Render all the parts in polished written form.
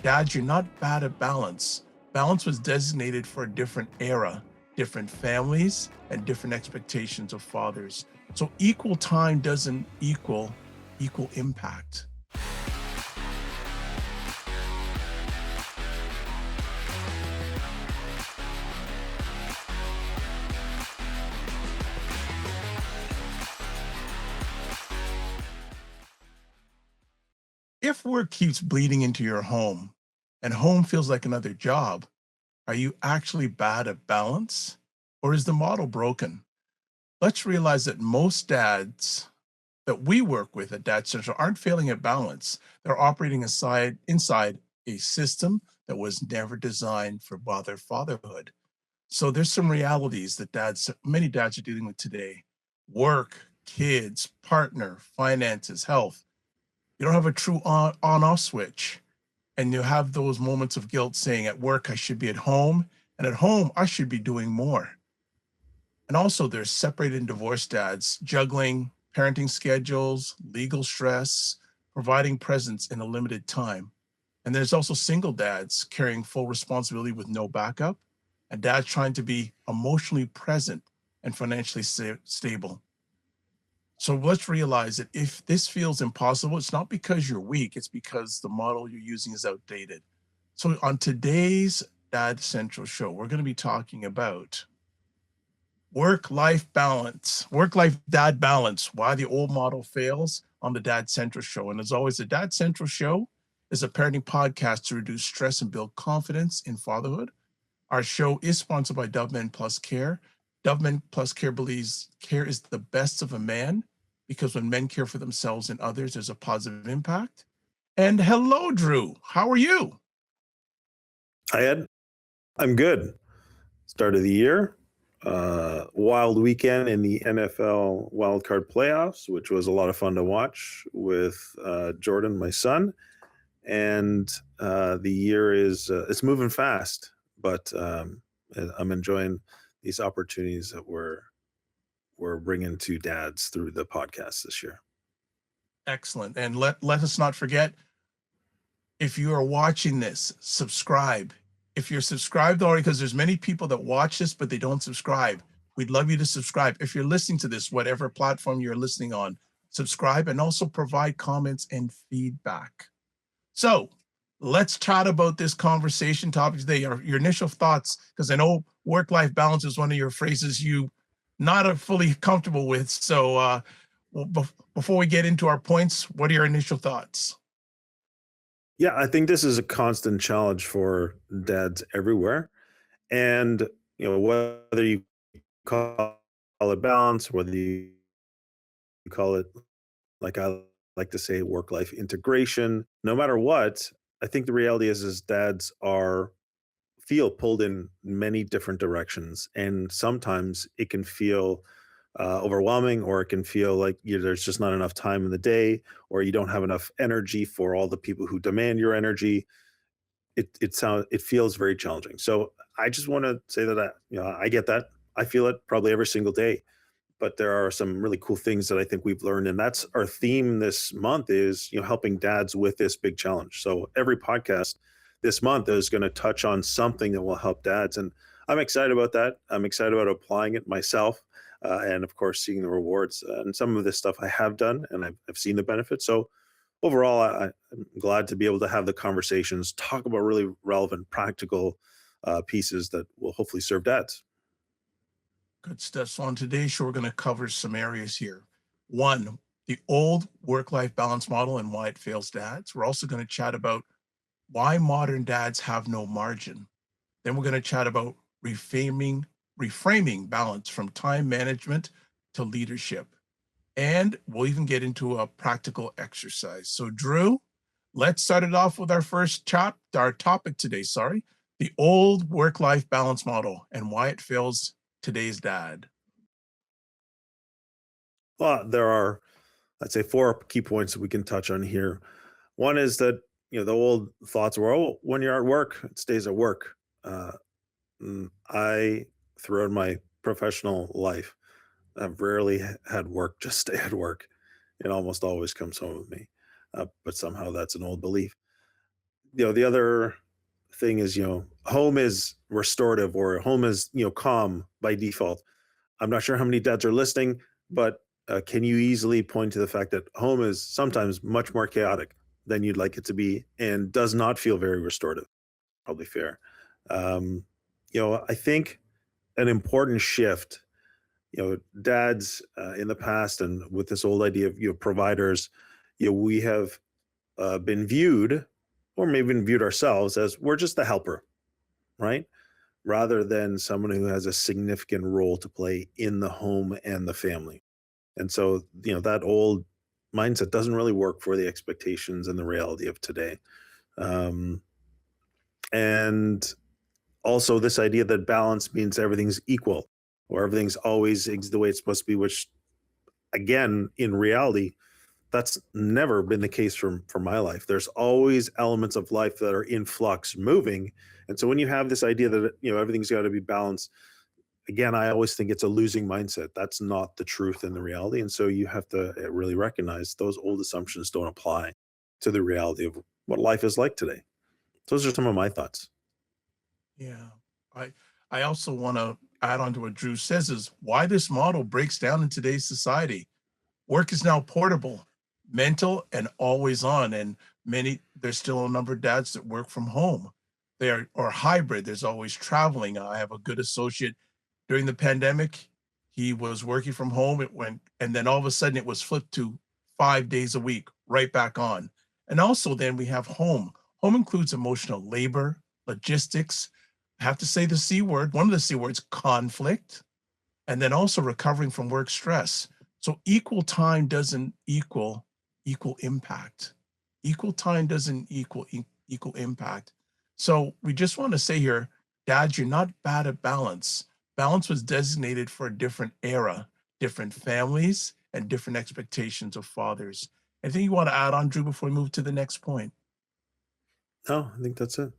Dads, you're not bad at balance. Balance was designated for a different era, different families, and different expectations of fathers. So equal time doesn't equal impact. If work keeps bleeding into your home and home feels like another job, are you actually bad at balance? Or is the model broken? Let's realize that most dads that we work with at Dad Central aren't failing at balance. They're operating inside a system that was never designed for fatherhood. So there's some realities that many dads are dealing with today. Work, kids, partner, finances, health. You don't have a true on-off switch. And you have those moments of guilt saying at work, I should be at home. And at home, I should be doing more. And also, there's separated and divorced dads juggling parenting schedules, legal stress, providing presence in a limited time. And there's also single dads carrying full responsibility with no backup, and dads trying to be emotionally present and financially stable. So let's realize that if this feels impossible, it's not because you're weak, it's because the model you're using is outdated. So on today's Dad Central show, we're going to be talking about work life dad balance, why the old model fails on the Dad Central show. And as always, the Dad Central show is a parenting podcast to reduce stress and build confidence in fatherhood. Our show is sponsored by Dove Plus Care. Dove Plus Care believes care is the best of a man because when men care for themselves and others, there's a positive impact. And hello, Drew. How are you? I had, I'm good. Start of the year, wild weekend in the NFL wildcard playoffs, which was a lot of fun to watch with Jordan, my son. And the year is it's moving fast, but I'm enjoying these opportunities that we're bringing to dads through the podcast this year. Excellent. And let us not forget, if you are watching this, subscribe. If you're subscribed already, because there's many people that watch this, but they don't subscribe. We'd love you to subscribe. If you're listening to this, whatever platform you're listening on, subscribe and also provide comments and feedback. So let's chat about this conversation topic today. Your initial thoughts, because I know work-life balance is one of your phrases you not are fully comfortable with. So before we get into our points, what are your initial thoughts? Yeah, I think this is a constant challenge for dads everywhere. And, whether you call it balance, whether you call it, like I like to say, work life integration, no matter what, I think the reality is dads feel pulled in many different directions. And sometimes it can feel overwhelming, or it can feel like there's just not enough time in the day, or you don't have enough energy for all the people who demand your energy. It feels very challenging. So I just want to say that I get that. I feel it probably every single day. But there are some really cool things that I think we've learned, and that's our theme this month is helping dads with this big challenge. So every podcast this month is going to touch on something that will help dads, and I'm excited about that. I'm excited about applying it myself, and of course seeing the rewards. And some of this stuff I have done, and I've seen the benefits. So overall, I'm glad to be able to have the conversations, talk about really relevant, practical pieces that will hopefully serve dads. Good stuff. So on today's show, we're going to cover some areas here. One, the old work-life balance model and why it fails dads. We're also going to chat about why modern dads have no margin. Then we're going to chat about reframing balance from time management to leadership. And we'll even get into a practical exercise. So Drew, let's start it off with our topic today, the old work-life balance model and why it fails today's dad. Well, there are, I'd say, four key points that we can touch on here. One is that the old thoughts were, oh, when you're at work, it stays at work. I, throughout my professional life, I've rarely had work just stay at work. It almost always comes home with me, but somehow that's an old belief. the other thing is, home is restorative or home is, calm by default. I'm not sure how many dads are listening, but can you easily point to the fact that home is sometimes much more chaotic than you'd like it to be and does not feel very restorative? Probably fair. Um, I think an important shift, dads in the past and with this old idea of providers, we have been viewed, or maybe even viewed ourselves as we're just the helper, right? Rather than someone who has a significant role to play in the home and the family. And so, that old mindset doesn't really work for the expectations and the reality of today. Um, and also, this idea that balance means everything's equal or everything's always the way it's supposed to be, which, again, in reality, that's never been the case for my life. There's always elements of life that are in flux, moving. And so when you have this idea that everything's got to be balanced, again, I always think it's a losing mindset. That's not the truth and the reality. And so you have to really recognize those old assumptions don't apply to the reality of what life is like today. Those are some of my thoughts. Yeah. I I also want to add on to what Drew says is why this model breaks down in today's society. Work is now portable, mental, and always on. And there's still a number of dads that work from home. They are or hybrid. There's always traveling. I have a good associate during the pandemic. He was working from home. It went, and then all of a sudden it was flipped to 5 days a week, right back on. And also, then we have home. Home includes emotional labor, logistics. I have to say the C word, one of the C words, conflict, and then also recovering from work stress. So equal time doesn't equal impact. Equal time doesn't equal impact. So we just want to say here, dads, you're not bad at balance. Balance was designated for a different era, different families, and different expectations of fathers. Anything you want to add on, Drew, before we move to the next point? No, I think that's it.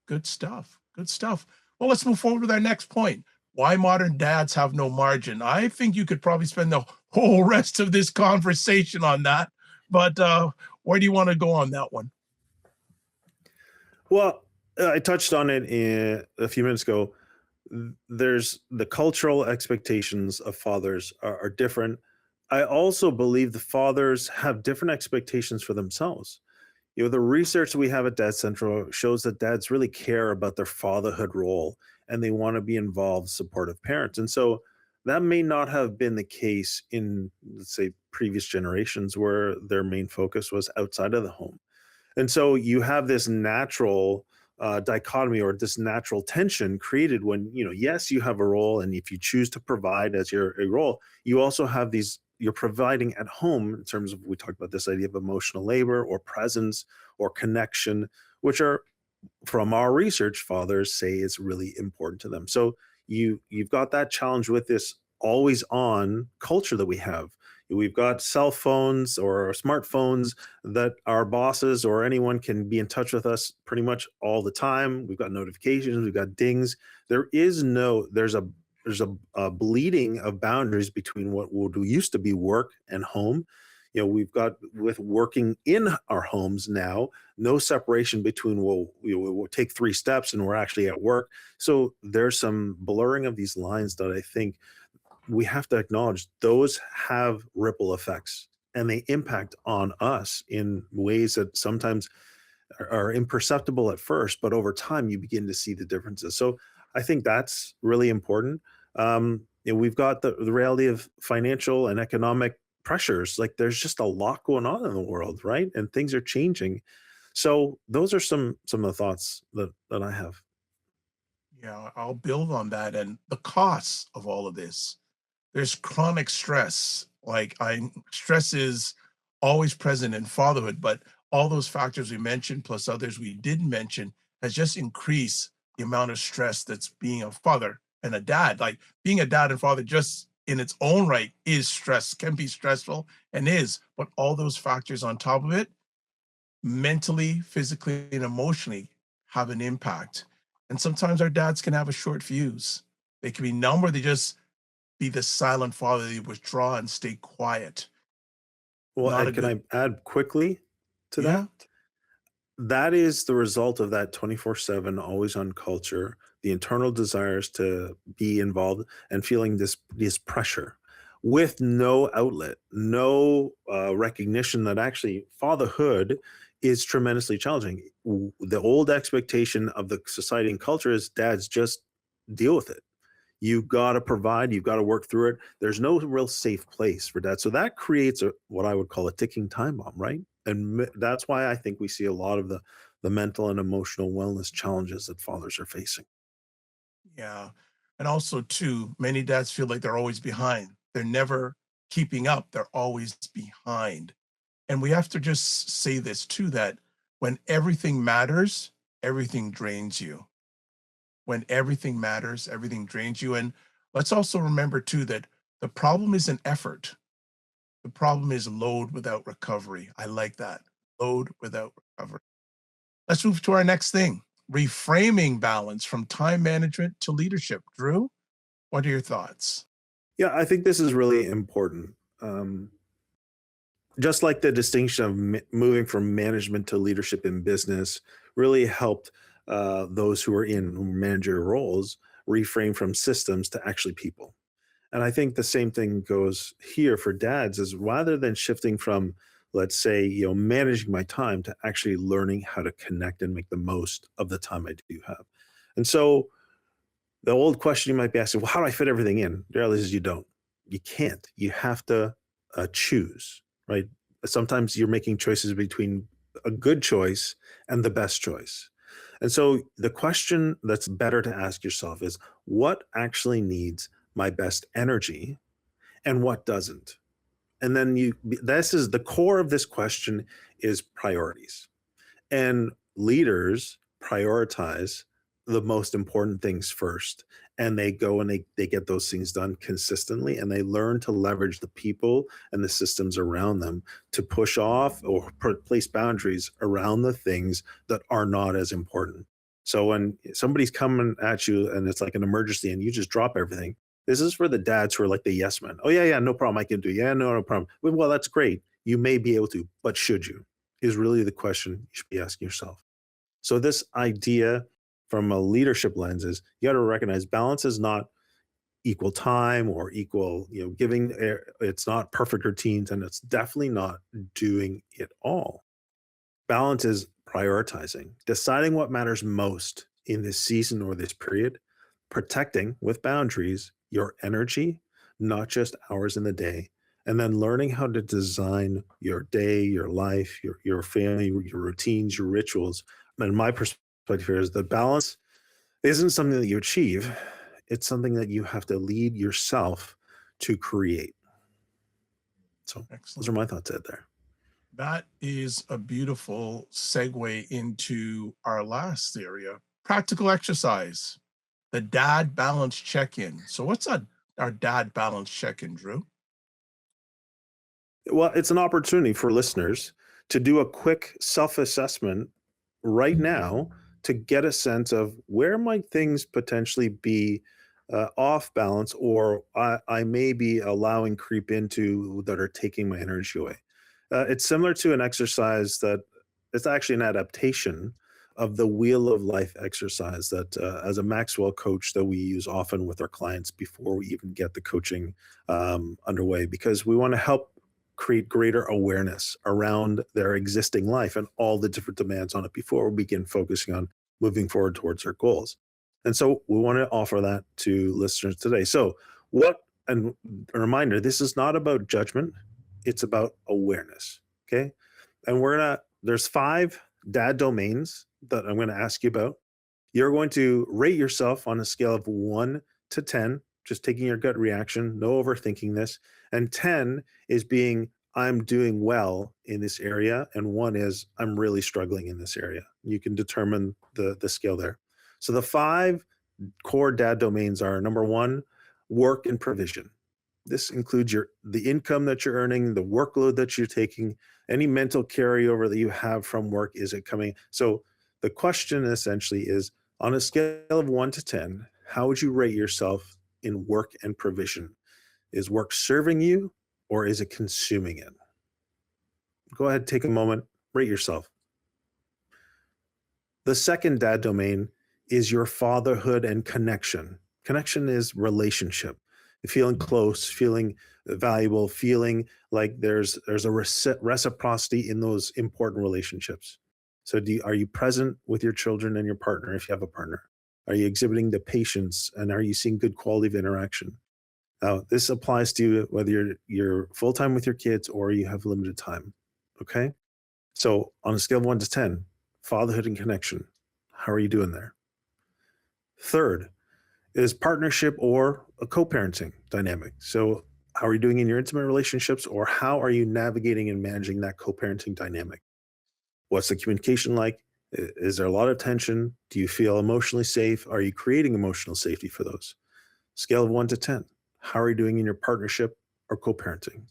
Good stuff. Good stuff. Well, let's move forward with our next point. Why modern dads have no margin. I think you could probably spend the whole rest of this conversation on that, but where do you want to go on that one? Well, I touched on it a few minutes ago. There's the cultural expectations of fathers are different. I also believe the fathers have different expectations for themselves. The research we have at Dad Central shows that dads really care about their fatherhood role and they want to be involved, supportive parents. And so that may not have been the case in, let's say, previous generations where their main focus was outside of the home. And so you have this natural dichotomy or this natural tension created when, yes, you have a role. And if you choose to provide as your a role, you also have you're providing at home in terms of, we talked about this idea of emotional labor or presence or connection, which are from our research, fathers say is really important to them. So you've got that challenge with this always on culture that we have. We've got cell phones or smartphones that our bosses or anyone can be in touch with us pretty much all the time. We've got notifications, we've got dings. There's a bleeding of boundaries between what would used to be work and home. We've got with working in our homes now, no separation between we'll take 3 steps and we're actually at work. So there's some blurring of these lines that I think we have to acknowledge those have ripple effects and they impact on us in ways that sometimes are imperceptible at first, but over time you begin to see the differences. So I think that's really important. We've got the reality of financial and economic pressures. Like there's just a lot going on in the world, right? And things are changing. So those are some of the thoughts that I have. Yeah, I'll build on that and the costs of all of this. There's chronic stress. Stress is always present in fatherhood, but all those factors we mentioned, plus others we didn't mention, has just increased the amount of stress that's being a father and a dad. Like being a dad and father, just in its own right, is stress, can be stressful and is, but all those factors on top of it, mentally, physically, and emotionally, have an impact. And sometimes our dads can have a short fuse. They can be numb or they just be the silent father, they withdraw and stay quiet. Well, Not Ed, a can good I add quickly to yeah, that? That is the result of that 24/7 always on culture, the internal desires to be involved and feeling this pressure with no outlet, no recognition that actually fatherhood is tremendously challenging. The old expectation of the society and culture is dads just deal with it. You've got to provide, you've got to work through it. There's no real safe place for that. So that creates what I would call a ticking time bomb, right? And that's why I think we see a lot of the mental and emotional wellness challenges that fathers are facing. Yeah. And also, too, many dads feel like they're always behind. They're never keeping up. They're always behind. And we have to just say this too, that when everything matters, everything drains you. When everything matters, everything drains you. And let's also remember too that the problem isn't effort. The problem is load without recovery. I like that. Load without recovery. Let's move to our next thing, reframing balance from time management to leadership. Drew, what are your thoughts? Yeah, I think this is really important. Just like the distinction of moving from management to leadership in business really helped those who are in managerial roles reframe from systems to actually people. And I think the same thing goes here for dads is rather than shifting from, let's say, managing my time to actually learning how to connect and make the most of the time I do have. And so the old question you might be asking, well, how do I fit everything in? The reality is you don't. You can't. You have to choose, right? Sometimes you're making choices between a good choice and the best choice. And so the question that's better to ask yourself is what actually needs my best energy and what doesn't? And then this is the core of this question is priorities. And leaders prioritize the most important things first. And they go and they get those things done consistently. And they learn to leverage the people and the systems around them to push off or place boundaries around the things that are not as important. So when somebody's coming at you and it's like an emergency and you just drop everything, this is for the dads who are like the yes men. Oh, yeah, yeah, no problem. I can do. Yeah, no, no problem. Well, that's great. You may be able to, but should you? Is really the question you should be asking yourself. So this idea from a leadership lens is you got to recognize balance is not equal time or equal, giving it's not perfect routines and it's definitely not doing it all. Balance is prioritizing, deciding what matters most in this season or this period, protecting with boundaries your energy, not just hours in the day, and then learning how to design your day, your life, your family, your routines, your rituals. And my perspective here is that balance isn't something that you achieve, it's something that you have to lead yourself to create. So those are Excellent. my thoughts out there. That is a beautiful segue into our last area, practical exercise, the dad balance check in. So, what's our dad balance check in, Drew? Well, it's an opportunity for listeners to do a quick self assessment right now to get a sense of where might things potentially be off balance or I may be allowing creep into that are taking my energy away. It's similar to an exercise that it's actually an adaptation of the wheel of life exercise that as a Maxwell coach that we use often with our clients before we even get the coaching underway because we want to help create greater awareness around their existing life and all the different demands on it before we begin focusing on moving forward towards our goals. And so we want to offer that to listeners today. So, what, and a reminder, this is not about judgment, it's about awareness. Okay. And there's 5 dad domains that I'm going to ask you about. You're going to rate yourself on a scale of 1 to 10, just taking your gut reaction, no overthinking this. And 10 is being, I'm doing well in this area. And 1 is, I'm really struggling in this area. You can determine the scale there. So the 5 core dad domains are number 1, work and provision. This includes the income that you're earning, the workload that you're taking, any mental carryover that you have from work. Is it coming? So the question essentially is on a scale of 1 to 10, how would you rate yourself in work and provision? Is work serving you or is it consuming it? Go ahead, take a moment, rate yourself. The second dad domain is your fatherhood and connection. Connection is relationship, feeling close, feeling valuable, feeling like there's a reciprocity in those important relationships. So, are you present with your children and your partner if you have a partner? Are you exhibiting the patience and are you seeing good quality of interaction? Now, this applies to whether you're full time with your kids or you have limited time. Okay, so on a scale of 1 to 10, fatherhood and connection, how are you doing there? Third is partnership or a co-parenting dynamic. So how are you doing in your intimate relationships, or how are you navigating and managing that co-parenting dynamic? What's the communication like? Is there a lot of tension? Do you feel emotionally safe? Are you creating emotional safety for those? Scale of 1 to 10. How are you doing in your partnership or co-parenting?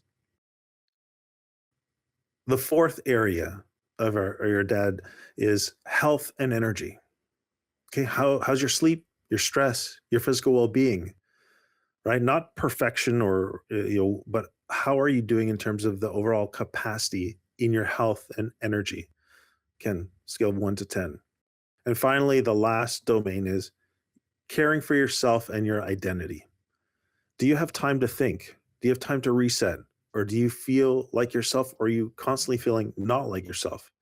The fourth area of your dad is health and energy. Okay, how's your sleep, your stress, your physical well-being, right? Not perfection or but how are you doing in terms of the overall capacity in your health and energy? Again, scale of 1 to 10. And finally, the last domain is caring for yourself and your identity. Do you have time to think? Do you have time to reset? Or do you feel like yourself? Or are you constantly feeling not like yourself?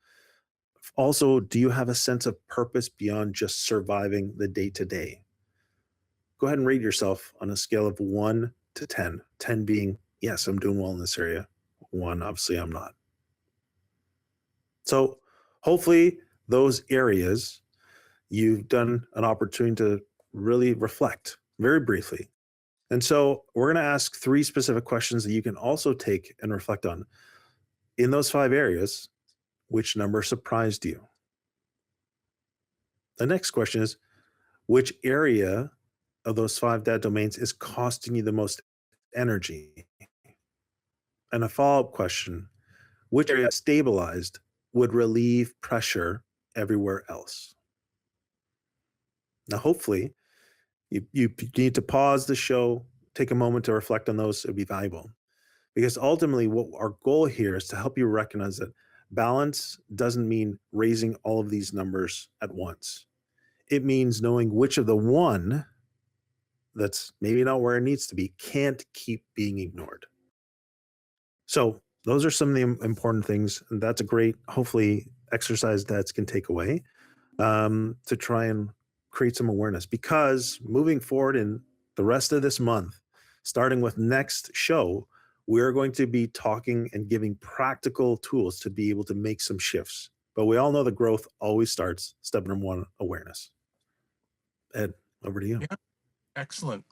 Also, do you have a sense of purpose beyond just surviving the day to day? Go ahead and rate yourself on a scale of 1 to 10. 10 being, yes, I'm doing well in this area. One, obviously, I'm not. So, hopefully, those areas you've done an opportunity to really reflect very briefly. And so, we're going to ask three specific questions that you can also take and reflect on. In those five areas, which number surprised you? The next question is, which area of those five dad domains is costing you the most energy? And a follow up question, which area stabilized would relieve pressure everywhere else? Now, hopefully, you need to pause the show, take a moment to reflect on those. It would be valuable because ultimately, what our goal here is to help you recognize that balance doesn't mean raising all of these numbers at once. It means knowing which of the one that's maybe not where it needs to be can't keep being ignored. So those are some of the important things. And that's a great, hopefully, exercise dads can take away to try and create some awareness. Because moving forward in the rest of this month, starting with next show, we're going to be talking and giving practical tools to be able to make some shifts. But we all know the growth always starts step number one, awareness. Ed, over to you. Yeah, excellent.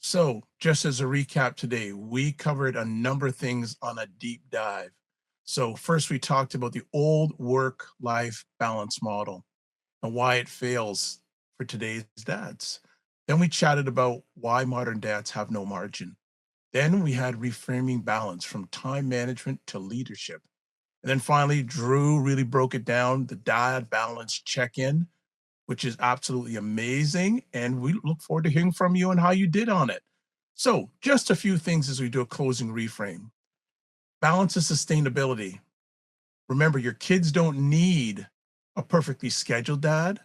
So, just as a recap today, we covered a number of things on a deep dive. So, first, we talked about the old work life balance model and why it fails for today's dads. Then, we chatted about why modern dads have no margin. Then, we had reframing balance from time management to leadership. And then finally, Drew really broke it down, the dad balance check in, which is absolutely amazing. And we look forward to hearing from you on how you did on it. So, just a few things as we do a closing reframe. Balance and sustainability. Remember, your kids don't need a perfectly scheduled dad,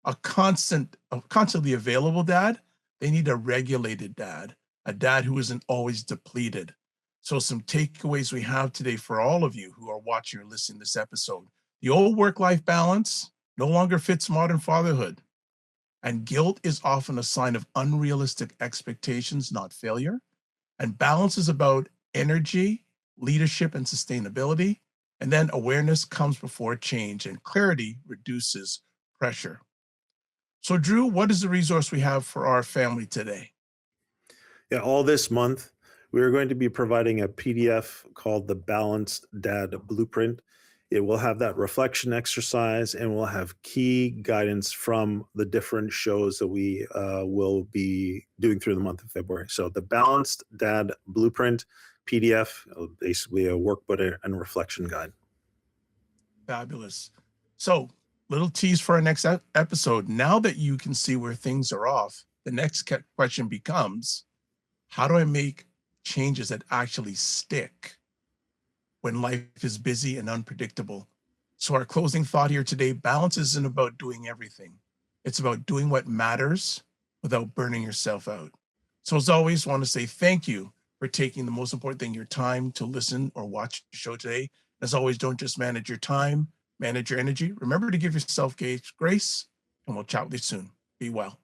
a constantly available dad. They need a regulated dad, a dad who isn't always depleted. So, some takeaways we have today for all of you who are watching or listening to this episode: the old work life balance no longer fits modern fatherhood. And guilt is often a sign of unrealistic expectations, not failure. And balance is about energy, leadership, and sustainability. And then awareness comes before change, and clarity reduces pressure. So, Drew, what is the resource we have for our family today? Yeah, all this month, we are going to be providing a PDF called the Balanced Dad Blueprint. It will have that reflection exercise and we'll have key guidance from the different shows that we will be doing through the month of February. So, the Balanced Dad Blueprint PDF, basically a workbook and reflection guide. Fabulous. So, little tease for our next episode. Now that you can see where things are off, the next question becomes, how do I make changes that actually stick when life is busy and unpredictable? So, our closing thought here today, balance isn't about doing everything, it's about doing what matters without burning yourself out. So, as always, want to say thank you for taking the most important thing, your time to listen or watch the show today. As always, don't just manage your time, manage your energy. Remember to give yourself grace, and we'll chat with you soon. Be well.